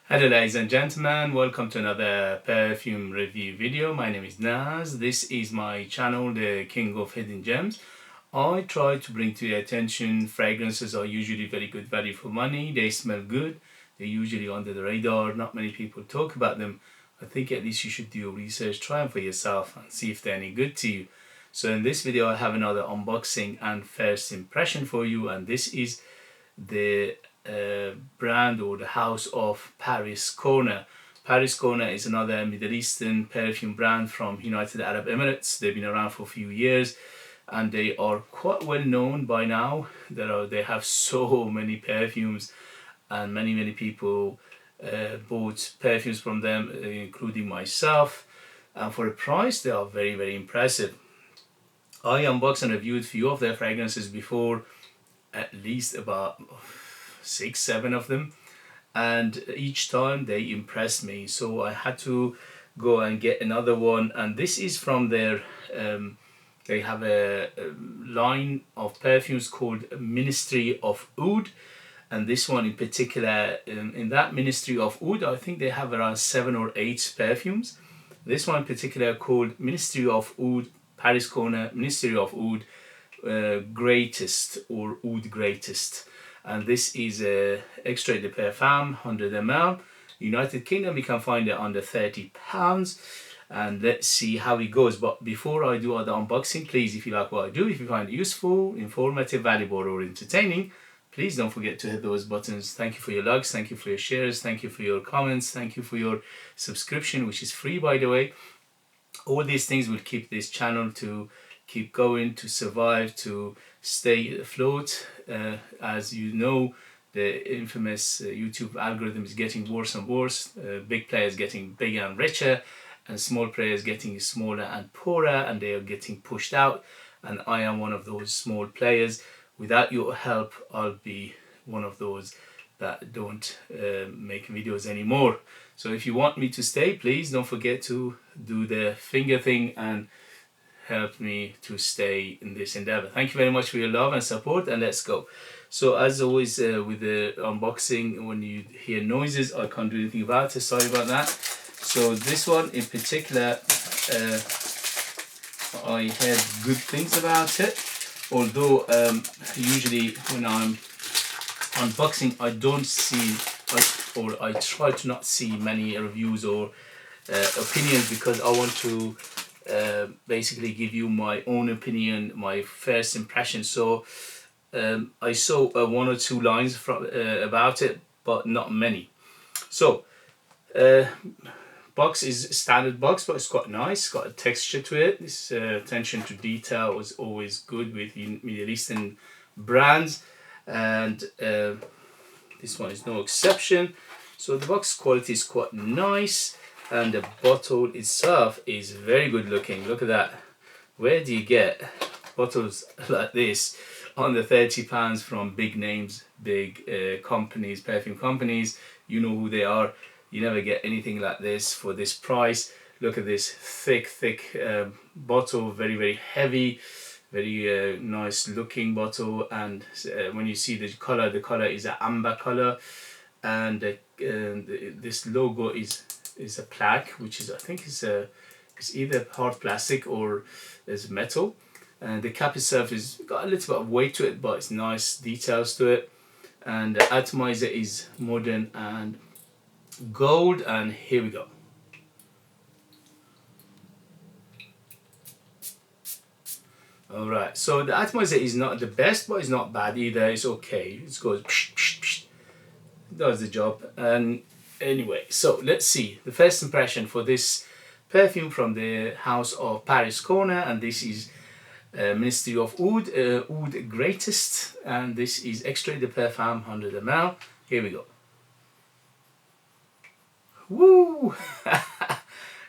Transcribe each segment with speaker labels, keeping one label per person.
Speaker 1: Hello ladies and gentlemen, welcome to another perfume review video. My name is Naz. This is my channel, the King of Hidden Gems. I try to bring to your attention fragrances are usually very good value for money. They smell good. They're usually under the radar. Not many people talk about them. I think at least you should do your research, try them for yourself and see if they're any good to you. So in this video I have another unboxing and first impression for you, and this is the brand or the house of Paris Corner. Paris Corner is another Middle Eastern perfume brand from United Arab Emirates. They've been around for a few years and they are quite well known by now. They have so many perfumes and many people bought perfumes from them, including myself, and for the price they are very impressive. I unboxed and reviewed a few of their fragrances before, at least about 6-7 of them, and each time they impressed me, so I had to go and get another one. And this is from their they have a line of perfumes called Ministry of Oud, and this one in particular, in that Ministry of Oud, I think they have around 7 or 8 perfumes. This one in particular called Ministry of Oud, Paris Corner Ministry of Oud Greatest or Oud Greatest, and this is a Extrait de Parfum 100 ml. United Kingdom you can find it under £30, and let's see how it goes. But before I do the unboxing, please, if you like what I do, if you find it useful, informative, valuable or entertaining, please don't forget to hit those buttons. Thank you for your likes, thank you for your shares, thank you for your comments, thank you for your subscription, which is free by the way. All these things will keep this channel to keep going, to survive, to stay afloat. As you know, the infamous YouTube algorithm is getting worse and worse. Big players getting bigger and richer, and small players getting smaller and poorer, and they are getting pushed out. And I am one of those small players. Without your help, I'll be one of those that don't make videos anymore. So if you want me to stay, please don't forget to do the finger thing and help me to stay in this endeavor. Thank you very much for your love and support, and let's go. So as always with the unboxing, when you hear noises, I can't do anything about it, sorry about that. So this one in particular, I heard good things about it, although usually when I'm unboxing I don't see, or I try to not see many reviews or opinions, because I want to basically give you my own opinion, my first impression. So I saw 1 or 2 lines from about it, but not many. So box is a standard box, but it's quite nice, got a texture to it. This attention to detail was always good with Middle Eastern brands, and this one is no exception. So the box quality is quite nice, and the bottle itself is very good looking. Look at that. Where do you get bottles like this under £30 from big names, big companies, perfume companies? You know who they are. You never get anything like this for this price. Look at this thick bottle, very heavy, very nice looking bottle. And when you see the color is an amber color, and this logo is a plaque, which is, I think it's either hard plastic or is metal, and the cap itself is got a little bit of weight to it, but it's nice details to it. And the atomizer is modern and gold, and here we go. Alright, so the atomizer is not the best, but it's not bad either. It's okay, it goes psh, psh, psh. Does the job. And anyway, so let's see the first impression for this perfume from the house of Paris Corner, and this is Ministry of Oud, Oud Greatest, and this is Extrait de Parfum 100 ml. Here we go. Woo!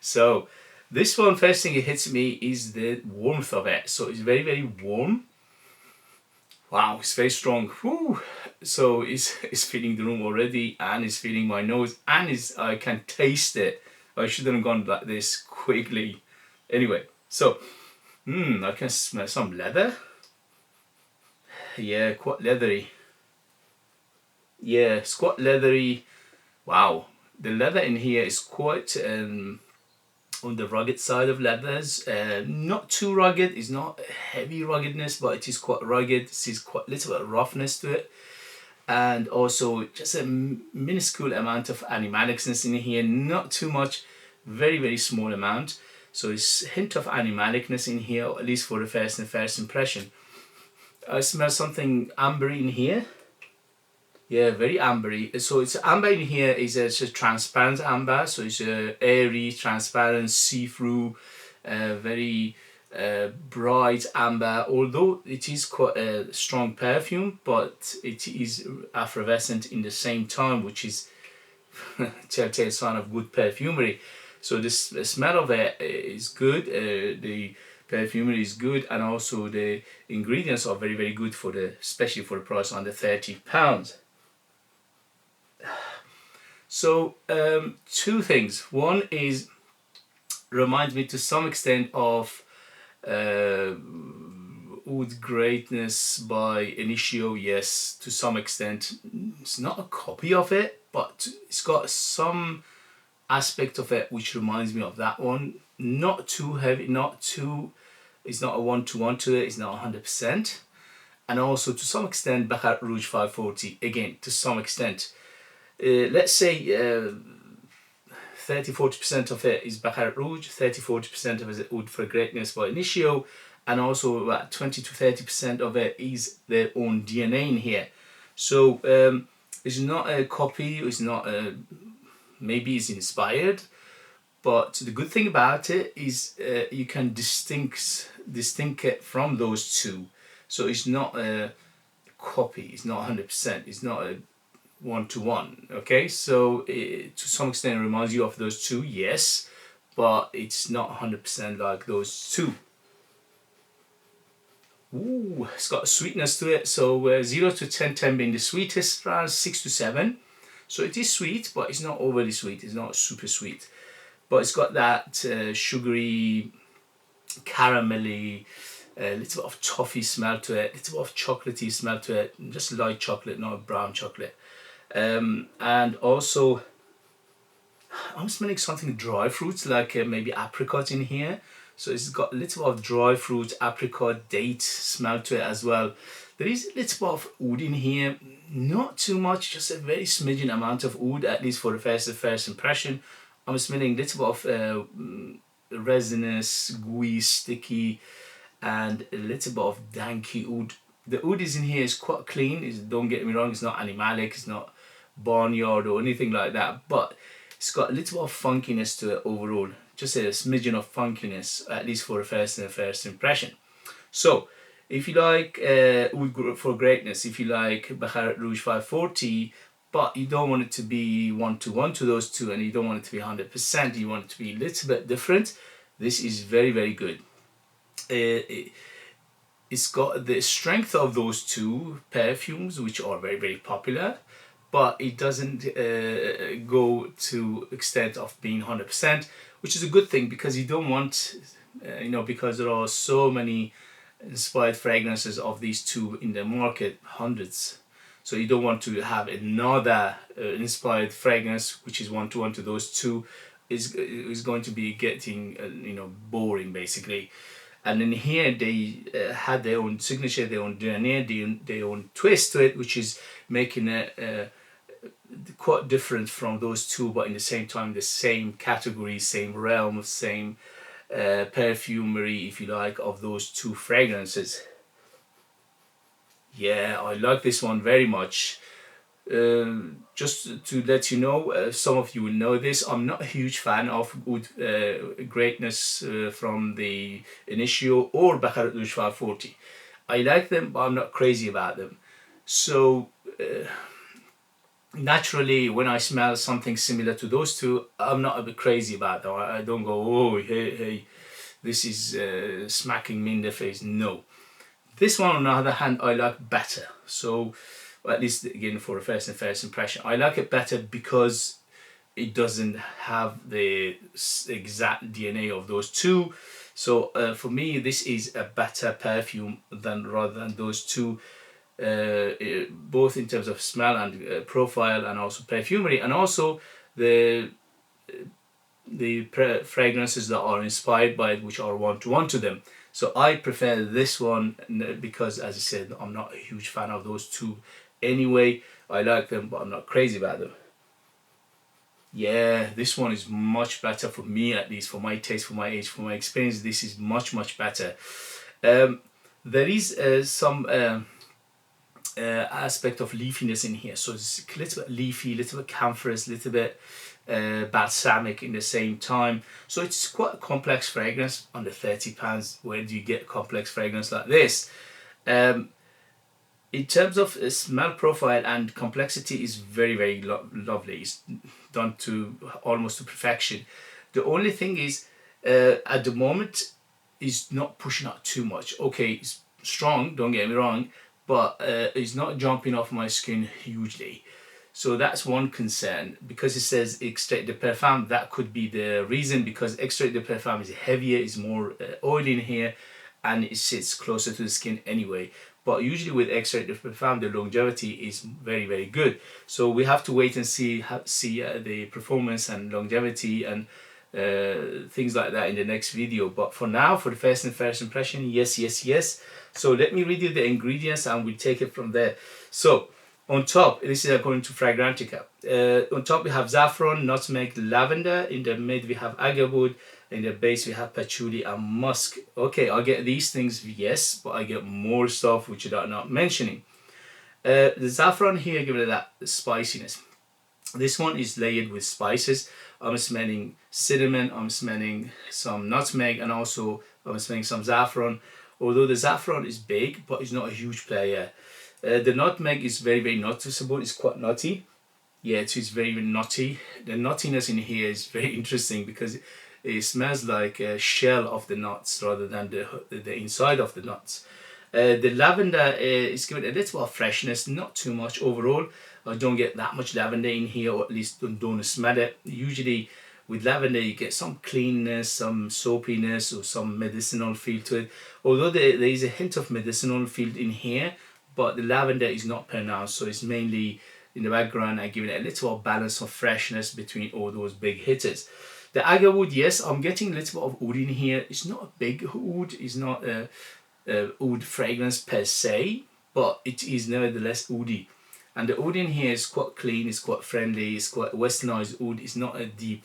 Speaker 1: So this one, first thing it hits me is the warmth of it. So it's very warm. Wow, it's very strong. Woo! So it's filling the room already, and it's filling my nose, and I can taste it. I shouldn't have gone like this quickly. Anyway, so I can smell some leather. Yeah, quite leathery. Yeah, it's quite leathery. Wow, the leather in here is quite on the rugged side of leathers. Not too rugged, it's not heavy ruggedness, but it is quite rugged. This is quite little bit of roughness to it, and also just a minuscule amount of animalicness in here, not too much, very small amount. So it's a hint of animalicness in here, at least for the first impression. I smell something ambery in here. Yeah, very ambery. So it's amber in here is a transparent amber, so it's a airy, transparent, see-through, very bright amber. Although it is quite a strong perfume, but it is effervescent in the same time, which is telltale sign of good perfumery. So the smell of it is good. The perfumery is good, and also the ingredients are very good for the, especially for the price under £30. So two things. One is reminds me to some extent of Oud Greatness by Initio. Yes, to some extent. It's not a copy of it, but it's got some aspect of it which reminds me of that one. Not too heavy, not too, it's not a one-to-one to it, it's not 100%. And also to some extent Baccarat Rouge 540, again to some extent. Let's say 30-40% of it is Baccarat Rouge, 30-40% of it is Oud Greatness by Initio, and also about 20-30% of it is their own DNA in here. So it's not a copy, it's not a, maybe it's inspired, but the good thing about it is you can distinct it from those two. So it's not a copy, it's not 100%, it's not a one-to-one. Okay, so to some extent it reminds you of those two, yes, but it's not 100% like those two. Ooh, it's got a sweetness to it. So 0 to 10, 10 being the sweetest, around 6 to 7. So it is sweet, but it's not overly sweet. It's not super sweet, but it's got that sugary, caramelly, a little bit of toffee smell to it, a little bit of chocolatey smell to it, just light chocolate, not brown chocolate. And also I'm smelling something dry fruits, like maybe apricot in here. So it's got a little bit of dry fruit, apricot, date smell to it as well. There is a little bit of oud in here, not too much, just a very smidgen amount of oud, at least for the first impression. I'm smelling a little bit of resinous, gooey, sticky, and a little bit of danky oud. The oud is in here is quite clean. Don't get me wrong, it's not animalic, it's not barnyard or anything like that, but it's got a little bit of funkiness to it overall. Just a smidgen of funkiness, at least for the first impression. So if you like Oud for Greatness, if you like Baccarat Rouge 540, but you don't want it to be one-to-one to those two, and you don't want it to be 100%, you want it to be a little bit different, this is very good. It's got the strength of those two perfumes, which are very popular, but it doesn't go to extent of being 100%, which is a good thing, because you don't want, because there are so many inspired fragrances of these two in the market, hundreds. So you don't want to have another inspired fragrance which is one-to-one to those two. Is going to be getting boring basically. And in here they had their own signature, their own DNA, their own twist to it, which is making it quite different from those two, but in the same time the same category, same realm, same perfumery, if you like, of those two fragrances. Yeah, I like this one very much. Just to let you know, some of you will know this, I'm not a huge fan of Oud Greatness from the Initio or Baccarat Rouge 540. I like them, but I'm not crazy about them. So naturally, when I smell something similar to those two, I'm not a bit crazy about them. I don't go, oh, hey, this is smacking me in the face. No. This one, on the other hand, I like better. So, at least again for the first impression, I like it better because it doesn't have the exact DNA of those two. So for me, this is a better perfume rather than those two, both in terms of smell and profile, and also perfumery, and also the fragrances that are inspired by it, which are one-to-one to them. So I prefer this one because, as I said, I'm not a huge fan of those two anyway. I like them, but I'm not crazy about them. Yeah, this one is much better for me, at least for my taste, for my age, for my experience. This is much better. There is some aspect of leafiness in here, so it's a little bit leafy, a little bit camphorous, a little bit balsamic in the same time. So it's quite a complex fragrance. Under £30, where do you get a complex fragrance like this? In terms of smell profile and complexity, is very lovely. It's done to almost to perfection. The only thing is, at the moment, is not pushing out too much. Okay, it's strong, don't get me wrong, but it's not jumping off my skin hugely. So that's one concern, because it says extrait de parfum. That could be the reason, because extrait de parfum is heavier, is more oil in here, and it sits closer to the skin anyway. But usually with extrait de parfum, the longevity is very good. So we have to wait and see the performance and longevity and things like that in the next video. But for now, for the first impression, yes. So let me read you the ingredients and we'll take it from there. So on top, this is according to Fragrantica. On top we have saffron, nutmeg, lavender. In the mid we have agarwood. In the base we have patchouli and musk. Okay, I get these things, yes, but I get more stuff which I'm not mentioning. The saffron here, give it that spiciness. This one is layered with spices. I'm smelling cinnamon, I'm smelling some nutmeg, and also I'm smelling some saffron. Although the saffron is big, but it's not a huge player. The nutmeg is very noticeable. It's quite nutty. Yeah, it is very nutty. The nuttiness in here is very interesting because it smells like a shell of the nuts rather than the inside of the nuts. The lavender is giving a little of freshness, not too much overall. I don't get that much lavender in here, or at least don't smell it. Usually with lavender you get some cleanness, some soapiness, or some medicinal feel to it. Although there is a hint of medicinal feel in here, but the lavender is not pronounced, so it's mainly in the background and giving it a little balance of freshness between all those big hitters. The agarwood, yes, I'm getting a little bit of oud in here. It's not a big oud, it's not a oud fragrance per se, but it is nevertheless oudy. And the oud in here is quite clean, it's quite friendly, it's quite westernized oud. It's not a deep,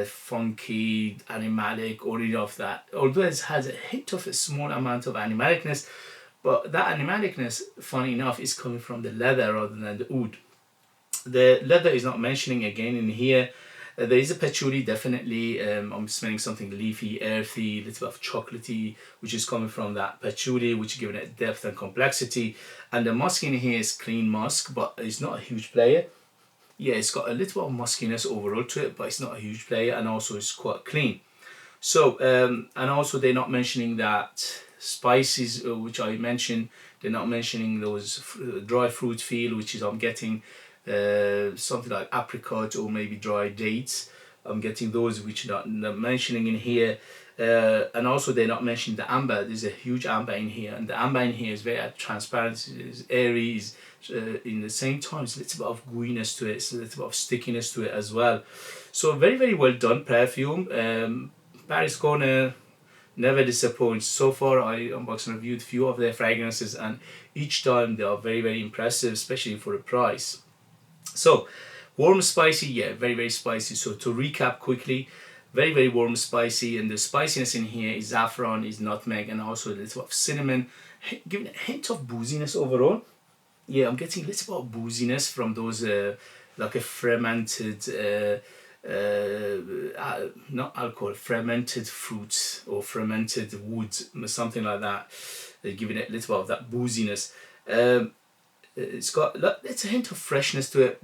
Speaker 1: funky, animalic or any of that. Although it has a hint of a small amount of animalicness, but that animalicness, funny enough, is coming from the leather rather than the oud. The leather is not mentioning again in here. There is a patchouli, definitely. I'm smelling something leafy, earthy, a little bit of chocolatey, which is coming from that patchouli, which is giving it depth and complexity. And the musk in here is clean musk, but it's not a huge player. Yeah, it's got a little bit of muskiness overall to it, but it's not a huge player, and also it's quite clean. So, and also they're not mentioning that spices, which I mentioned. They're not mentioning those dry fruit feel, which is I'm getting something like apricot or maybe dry dates. I'm getting those which are not mentioning in here. And also they're not mentioning the amber. There's a huge amber in here, and the amber in here is very transparent, it's airy, is in the same time it's a little bit of gooiness to it, it's a little bit of stickiness to it as well. So very well done perfume. Paris Corner never disappoints. So far I unboxed and reviewed a few of their fragrances, and each time they are very impressive, especially for the price. So warm, spicy, yeah, very spicy. So to recap quickly, very warm, spicy, and the spiciness in here is saffron, is nutmeg, and also a little of cinnamon, giving a hint of booziness overall. Yeah, I'm getting a little bit of booziness from those like a fermented not alcohol, fermented fruits or fermented wood, something like that. They're giving it a little bit of that booziness. It's a hint of freshness to it,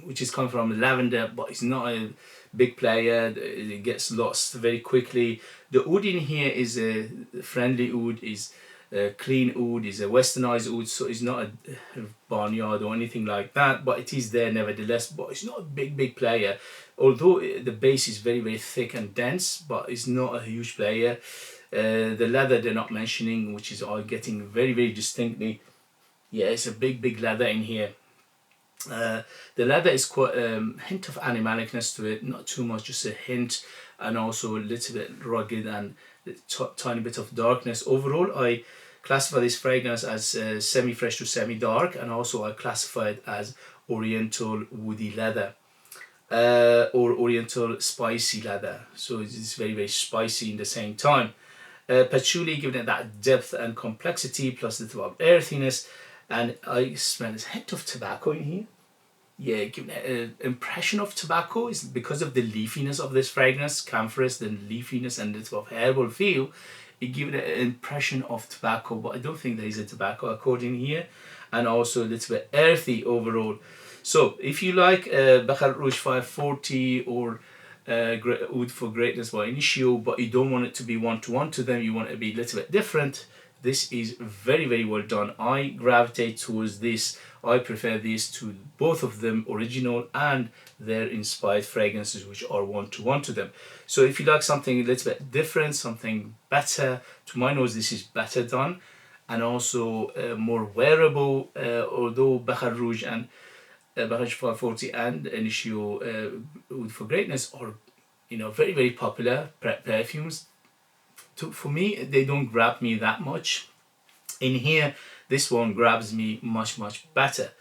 Speaker 1: which is coming from lavender, but it's not a big player. It gets lost very quickly. The oud in here is a friendly oud, is a clean oud, is a westernized oud, so it's not a barnyard or anything like that, but it is there nevertheless. But it's not a big player, although the base is very thick and dense, but it's not a huge player. The leather they're not mentioning, which is all getting very distinctly. Yeah, it's a big leather in here. The leather is quite hint of animalicness to it, not too much, just a hint, and also a little bit rugged and tiny bit of darkness. Overall, I classify this fragrance as semi-fresh to semi-dark, and also I classify it as oriental woody leather. Or oriental spicy leather, so it's very very spicy in the same time. Patchouli giving it that depth and complexity, plus the of earthiness, and I smell a hint of tobacco in here. Yeah, giving it an impression of tobacco is because of the leafiness of this fragrance, camphorous, the leafiness and the sort of herbal feel. It gives it an impression of tobacco, but I don't think there is a tobacco according here, and also a little bit earthy overall. So if you like Baccarat Rouge 540 or Oud for Greatness by Initio, but you don't want it to be one-to-one to them, you want it to be a little bit different, this is very very well done. I gravitate towards this. I prefer these to both of them, original and their inspired fragrances, which are one-to-one to them. So if you like something a little bit different, something better, to my nose this is better done, and also more wearable, although Baccarat Rouge and Baccarat 540 and Initio Oud for Greatness are, you know, very very popular perfumes. For me, they don't grab me that much. In here, this one grabs me much much better.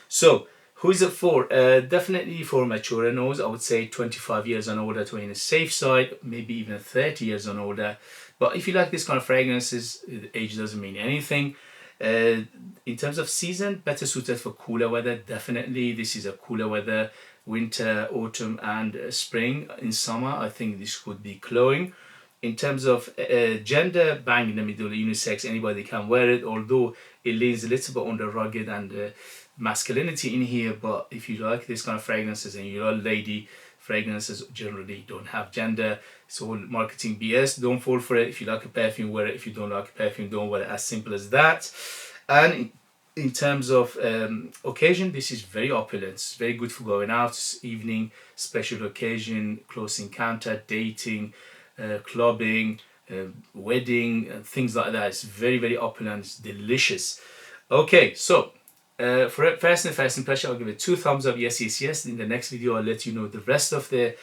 Speaker 1: So who is it for? Definitely for mature nose. I would say 25 years and older to be on the safe side, maybe even 30 years and older. But if you like this kind of fragrances, age doesn't mean anything. In terms of season, better suited for cooler weather. Definitely, this is a cooler weather, winter, autumn, and spring. In summer, I think this could be glowing. In terms of gender, bang in the middle, unisex, anybody can wear it, although it leans a little bit on the rugged and masculinity in here. But if you like this kind of fragrances and you're a lady, fragrances generally don't have gender. It's all marketing BS. Don't fall for it. If you like a perfume, wear it. If you don't like a perfume, don't wear it. As simple as that. And in terms of occasion, this is very opulent. It's very good for going out, evening, special occasion, close encounter, dating, clubbing, wedding, things like that. It's very very opulent. It's delicious. Okay, so for first impression, I'll give it 2 thumbs up. Yes, yes, yes. In the next video, I'll let you know the rest of the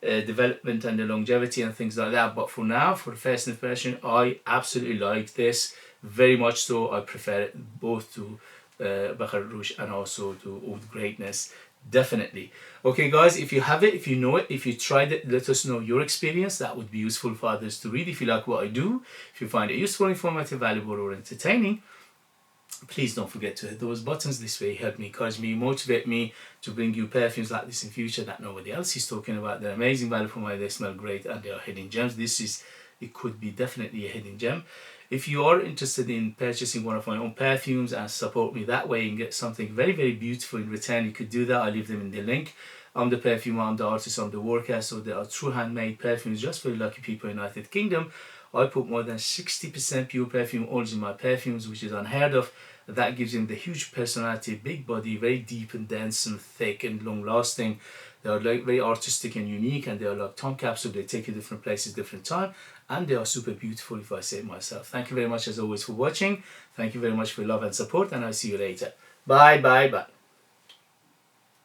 Speaker 1: development and the longevity and things like that. But for now, for the first impression, I absolutely like this very much. So I prefer it both to Baccarat Rouge and also to Oud Greatness. Definitely. Okay guys, if you have it, if you know it, if you tried it, let us know your experience. That would be useful for others to read. If you like what I do, if you find it useful, informative, valuable, or entertaining, please don't forget to hit those buttons. This way help me, encourage me, motivate me to bring you perfumes like this in future that nobody else is talking about. They're amazing value for money, they smell great, and they are hidden gems. It could be definitely a hidden gem. If you are interested in purchasing one of my own perfumes and support me that way and get something very very beautiful in return, you could do that. I'll leave them in the link. I'm the perfumer, I'm the artist, I'm the worker. So there are true handmade perfumes just for lucky people in the United Kingdom. I put more than 60% pure perfume oils in my perfumes, which is unheard of. That gives them the huge personality, big body, very deep and dense and thick and long lasting. They are like very artistic and unique, and they are like time capsule. They take you different places, different time, and they are super beautiful if I say it myself. Thank you very much as always for watching. Thank you very much for your love and support, and I'll see you later. Bye, bye, bye.